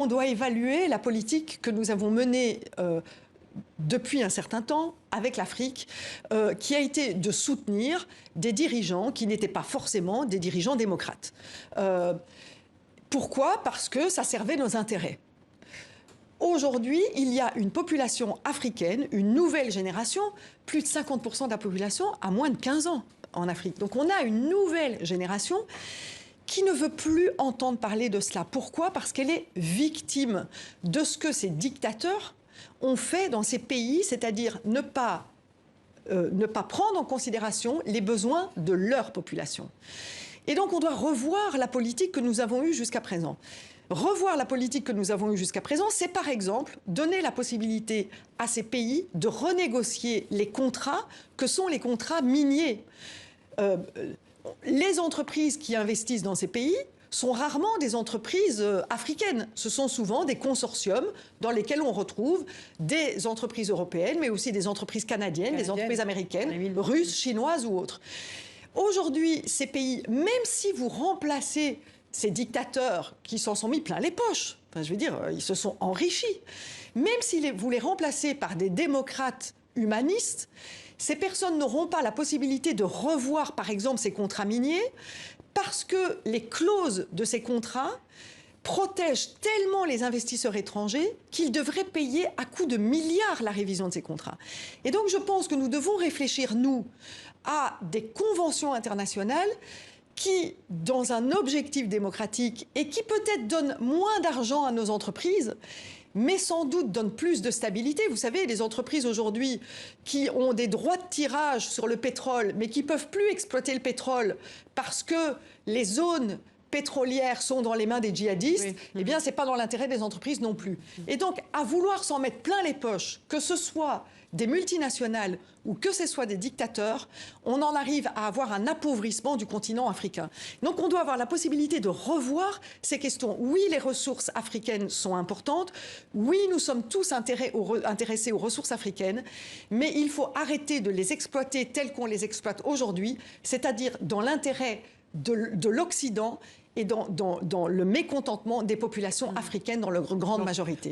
On doit évaluer la politique que nous avons menée depuis un certain temps avec l'Afrique, qui a été de soutenir des dirigeants qui n'étaient pas forcément des dirigeants démocrates. Pourquoi? Parce que ça servait nos intérêts. Aujourd'hui, il y a une population africaine, une nouvelle génération, plus de 50% de la population a moins de 15 ans en Afrique. Donc on a une nouvelle génération qui ne veut plus entendre parler de cela. Pourquoi? Parce qu'elle est victime de ce que ces dictateurs ont fait dans ces pays, c'est-à-dire ne pas prendre en considération les besoins de leur population. Et donc on doit revoir la politique que nous avons eue jusqu'à présent. Revoir la politique que nous avons eue jusqu'à présent, c'est par exemple donner la possibilité à ces pays de renégocier les contrats que sont les contrats miniers. Les entreprises qui investissent dans ces pays sont rarement des entreprises africaines. Ce sont souvent des consortiums dans lesquels on retrouve des entreprises européennes, mais aussi des entreprises canadiennes, des entreprises américaines, russes, chinoises ou autres. Aujourd'hui, ces pays, même si vous remplacez ces dictateurs qui s'en sont mis plein les poches, enfin, je veux dire, ils se sont enrichis, même si vous les remplacez par des démocrates humanistes, ces personnes n'auront pas la possibilité de revoir, par exemple, ces contrats miniers, parce que les clauses de ces contrats protègent tellement les investisseurs étrangers qu'ils devraient payer à coups de milliards la révision de ces contrats. Et donc je pense que nous devons réfléchir, nous, à des conventions internationales qui, dans un objectif démocratique et qui peut-être donnent moins d'argent à nos entreprises, mais sans doute donne plus de stabilité. Vous savez, les entreprises aujourd'hui qui ont des droits de tirage sur le pétrole, mais qui ne peuvent plus exploiter le pétrole parce que les zones pétrolières sont dans les mains des djihadistes, oui. Eh bien, ce n'est pas dans l'intérêt des entreprises non plus. Et donc, à vouloir s'en mettre plein les poches, que ce soit des multinationales ou que ce soit des dictateurs, on en arrive à avoir un appauvrissement du continent africain. Donc on doit avoir la possibilité de revoir ces questions. Oui, les ressources africaines sont importantes. Oui, nous sommes tous intéressés aux ressources africaines. Mais il faut arrêter de les exploiter telles qu'on les exploite aujourd'hui, c'est-à-dire dans l'intérêt de l'Occident et dans le mécontentement des populations africaines dans leur grande majorité.